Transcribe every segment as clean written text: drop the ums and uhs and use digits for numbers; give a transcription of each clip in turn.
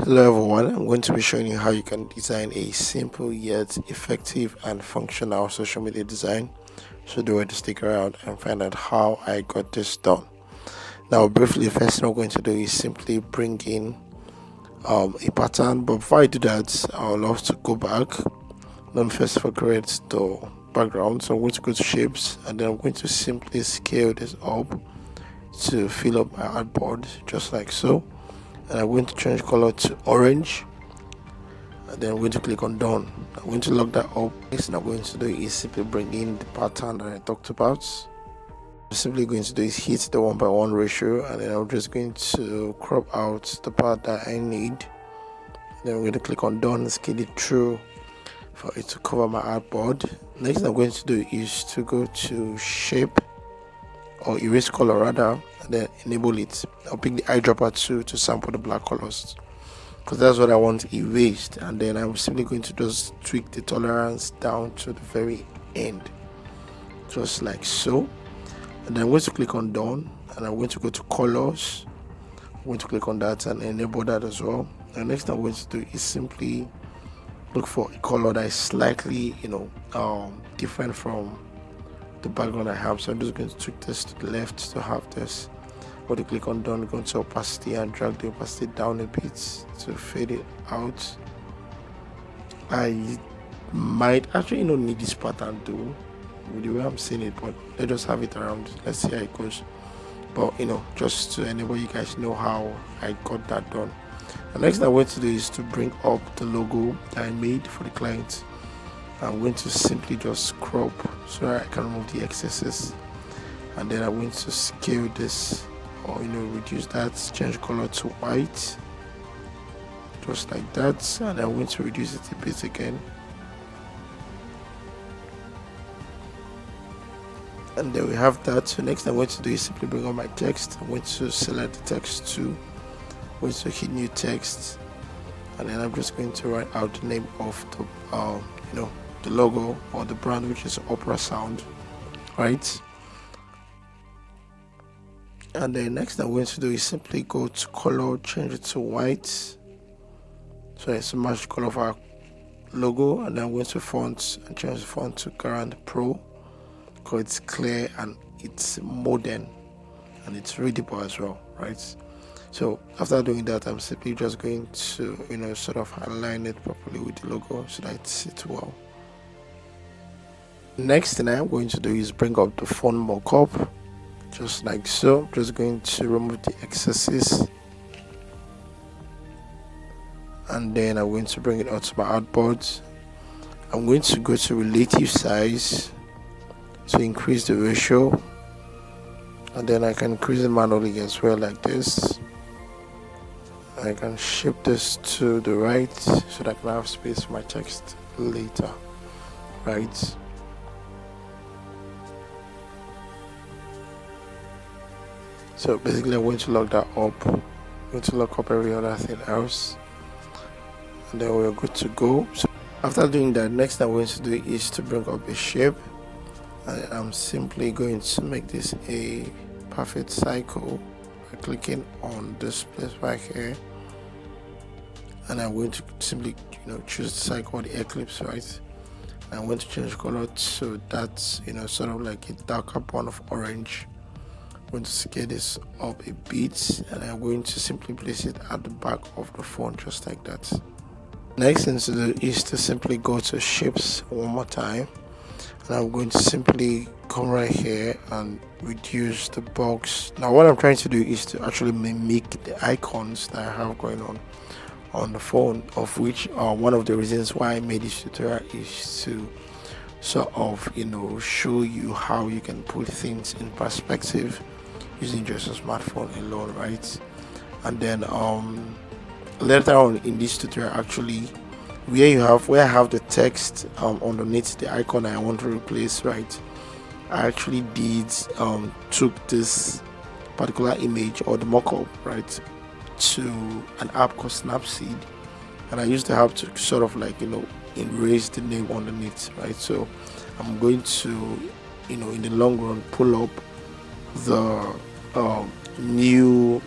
Hello everyone, I'm going to be showing you how you can design a simple yet effective and functional social media design. So do it to stick around and find out how I got this done. Now briefly, the first thing I'm going to do is simply bring in a pattern, but before I do that, I would love to go back. Let me first of all create the background. So I'm going to go to shapes and then I'm going to simply scale this up to fill up my artboard just like so. And I'm going to change color to orange and then I'm going to click on done. I'm going to lock that up. Next thing I'm going to do is simply bring in the pattern that I talked about. I'm simply going to do is hit the 1:1 ratio and then I'm just going to crop out the part that I need. Then I'm going to click on done, scale it through for it to cover my artboard. Next thing I'm going to do is to go to shape or erase color rather, and then enable it. I'll pick the eyedropper tool to sample the black colors because that's what I want erased, and then I'm simply going to just tweak the tolerance down to the very end just like so. And then I'm going to click on done and I'm going to go to colors. I'm going to click on that and enable that as well. And next thing I'm going to do is simply look for a color that is slightly different from the background I have. So I'm just going to tweak this to the left to have this. When you click on done, go to opacity and drag the opacity down a bit to fade it out. I might actually not need this pattern though with the way I'm seeing it, but let's just have it around. Let's see how it goes. But just to enable you guys know how I got that done. The next thing I'm going to do is to bring up the logo that I made for the client. I'm going to simply just crop so that I can remove the excesses, and then I'm going to scale this or reduce that, change color to white just like that, and I'm going to reduce it a bit again, and then we have that. So next I'm going to do is simply bring on my text. I'm going to select the text tool, I'm going to hit new text, and then I'm just going to write out the name of the the logo or the brand, which is Opera Sound, right? And then next I'm going to do is simply go to color, change it to white so it's to match the color of our logo, and then I'm going to font and change the font to Grand Pro because it's clear and it's modern and it's readable as well, right? So after doing that, I'm simply just going to sort of align it properly with the logo so that it sits well. Next thing I'm going to do is bring up the phone mockup just like so. I'm just going to remove the excesses, and then I'm going to bring it out to my artboard. I'm going to go to relative size to increase the ratio, and then I can increase it manually as well like this. I can shift this to the right so that I can have space for my text later, right? So basically I'm going to lock that up. I'm going to lock up every other thing else, and then we're good to go. So after doing that, next thing I'm going to do is to bring up a shape, and I'm simply going to make this a perfect cycle by clicking on this place right here, and I'm going to simply choose the cycle or the eclipse, right? I'm going to change color to that sort of like a darker brown of orange. I'm going to scale this up a bit, and I'm going to simply place it at the back of the phone just like that. Next thing to do is to simply go to shapes one more time, and I'm going to simply come right here and reduce the box. Now what I'm trying to do is to actually mimic the icons that I have going on the phone, of which one of the reasons why I made this tutorial is to sort of show you how you can put things in perspective using just a smartphone alone, right? And then later on in this tutorial, actually where I have the text underneath the icon I want to replace, right, I actually took this particular image or the mockup, right, to an app called Snapseed, and I used the app to sort of like erase the name underneath, right? So I'm going to in the long run pull up the new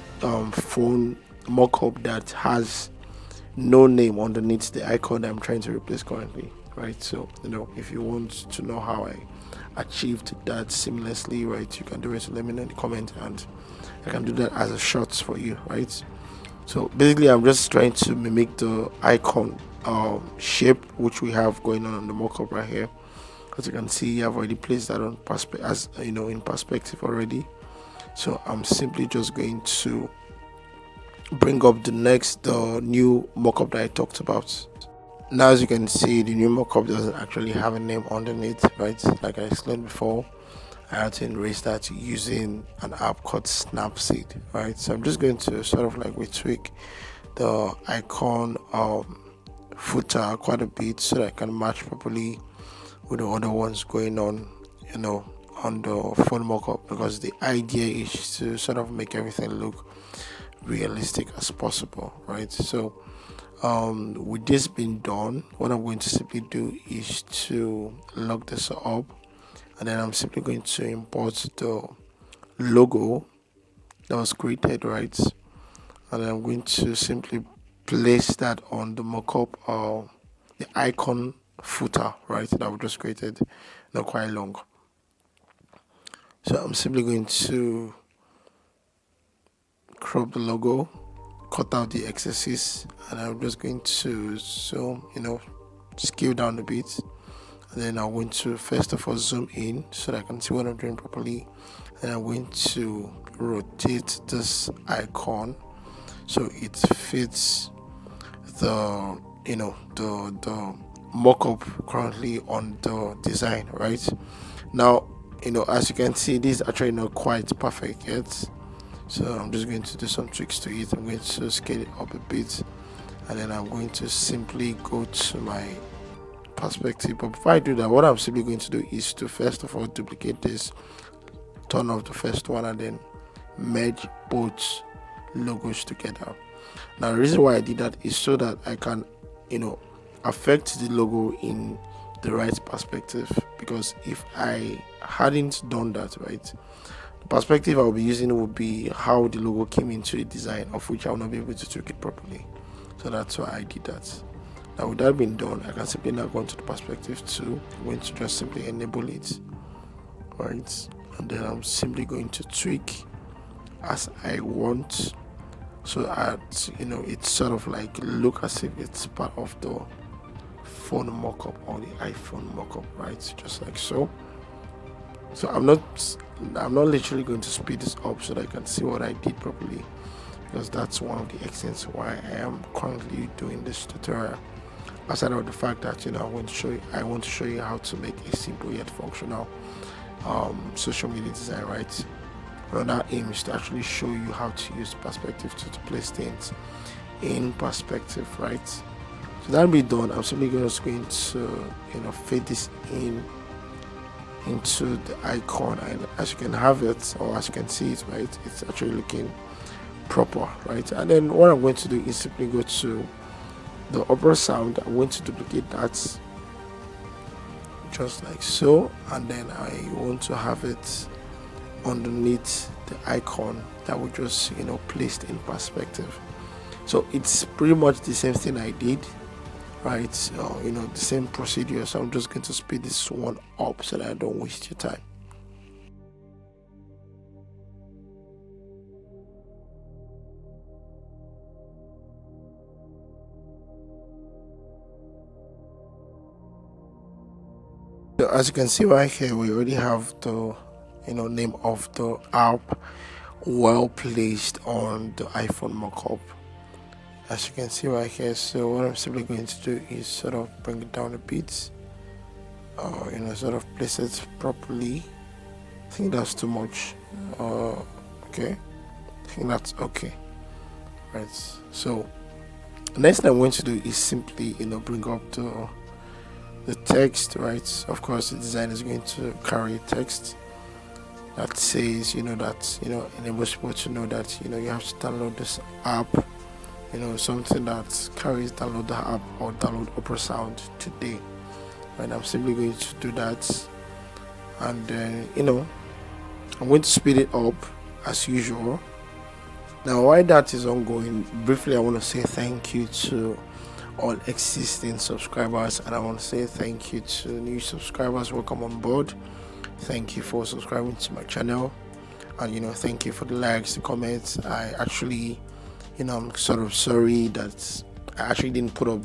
phone mockup that has no name underneath the icon that I'm trying to replace currently, right? So if you want to know how I achieved that seamlessly, right, you can do it. So let me know in the comment, and I can do that as a short for you, right? So basically, I'm just trying to mimic the icon shape which we have going on the mockup right here. As you can see, I've already placed that on in perspective already. So I'm simply just going to bring up the new mockup that I talked about. Now, as you can see, the new mockup doesn't actually have a name underneath, right? Like I explained before, I had to erase that using an app called Snapseed, right? So I'm just going to sort of like retweak the icon footer quite a bit so that I can match properly with the other ones going on, on the phone mockup, because the idea is to sort of make everything look realistic as possible, right? So with this being done, what I'm going to simply do is to lock this up, and then I'm simply going to import the logo that was created, right? And then I'm going to simply place that on the mockup or the icon footer, right, that we just created, not quite long. So I'm simply going to crop the logo, cut out the excesses, and I'm just going to scale down a bit, and then I'm going to first of all zoom in so that I can see what I'm doing properly, and I'm going to rotate this icon so it fits the the mock-up currently on the design. Right now, as you can see, this is actually not quite perfect yet, so I'm just going to do some tweaks to it. I'm going to scale it up a bit, and then I'm going to simply go to my perspective. But before I do that, what I'm simply going to do is to first of all duplicate this, turn off the first one, and then merge both logos together. Now the reason why I did that is so that I can affect the logo in the right perspective, because if I hadn't done that, right, the perspective I'll be using would be how the logo came into the design, of which I will not be able to tweak it properly. So that's why I did that. Now with that being done, I can simply now go into the perspective 2. I'm going to just simply enable it, right, and then I'm simply going to tweak as I want, so that it's sort of like look as if it's part of the phone mockup or the iPhone mockup, right, just like so. So I'm not literally going to speed this up so that I can see what I did properly, because that's one of the extents why I am currently doing this tutorial. Aside of the fact that I want to show you how to make a simple yet functional social media design, right? Another aim is to actually show you how to use perspective to place things in perspective, right? So that'll be done. I'm simply just going to fade this into the icon, and as you can have it, or as you can see it, right, it's actually looking proper, right? And then what I'm going to do is simply go to the upper sound. I'm going to duplicate that just like so, and then I want to have it underneath the icon that we just placed in perspective. So it's pretty much the same thing I did, right? The same procedure. So I'm just going to speed this one up so that I don't waste your time. So as you can see right here, we already have the name of the app well placed on the iPhone mockup, as you can see right here. So what I'm simply going to do is sort of bring it down a bit, sort of place it properly. I think that's too much. Okay, I think that's okay, right? So next thing I'm going to do is simply bring up the text, right? Of course, the design is going to carry text that says that enables people to know that you have to download this app, something that carries download the app or download Opera Sound today. Right, I'm simply going to do that, and then I'm going to speed it up as usual, Now, while that is ongoing, briefly I want to say thank you to all existing subscribers, and I want to say thank you to new subscribers. Welcome on board. Thank you for subscribing to my channel, and thank you for the likes, the comments. I actually, I'm sort of sorry that I actually didn't put up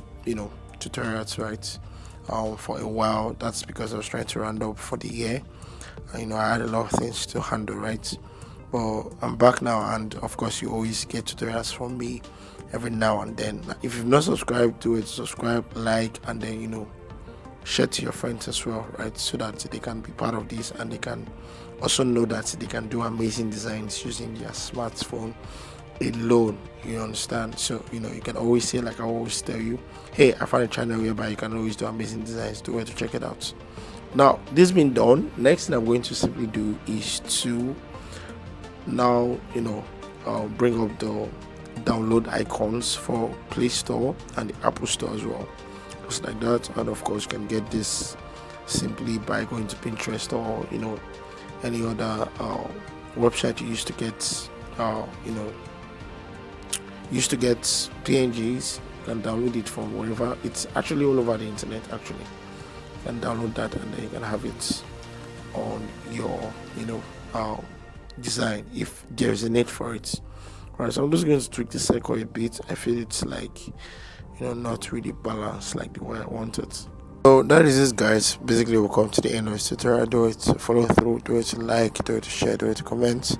tutorials, right, for a while. That's because I was trying to round up for the year. And, I had a lot of things to handle, right? But I'm back now, and of course you always get tutorials from me every now and then. If you've not subscribed to it, subscribe, like, and then share to your friends as well, right, so that they can be part of this, and they can also know that they can do amazing designs using their smartphone alone. You understand? So you can always say, like I always tell you, hey, I found a channel whereby you can always do amazing designs. Do it to check it out. Now this being done, next thing I'm going to simply do is to now bring up the download icons for Play Store and the Apple Store as well, just like that. And of course you can get this simply by going to Pinterest or any other website you used to get PNGs. You can download it from wherever. It's actually all over the internet. Actually, you can download that, and then you can have it on your design if there's a need for it. Right, so I'm just going to tweak the circle a bit. I feel it's like not really balanced like the way I want it. So that is it, guys. Basically, we'll come to the end of this tutorial. Do it to follow through, do it to like, do it to share, do it to comment,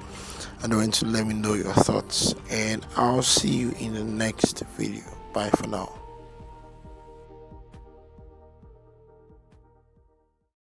and do it to let me know your thoughts. And I'll see you in the next video. Bye for now.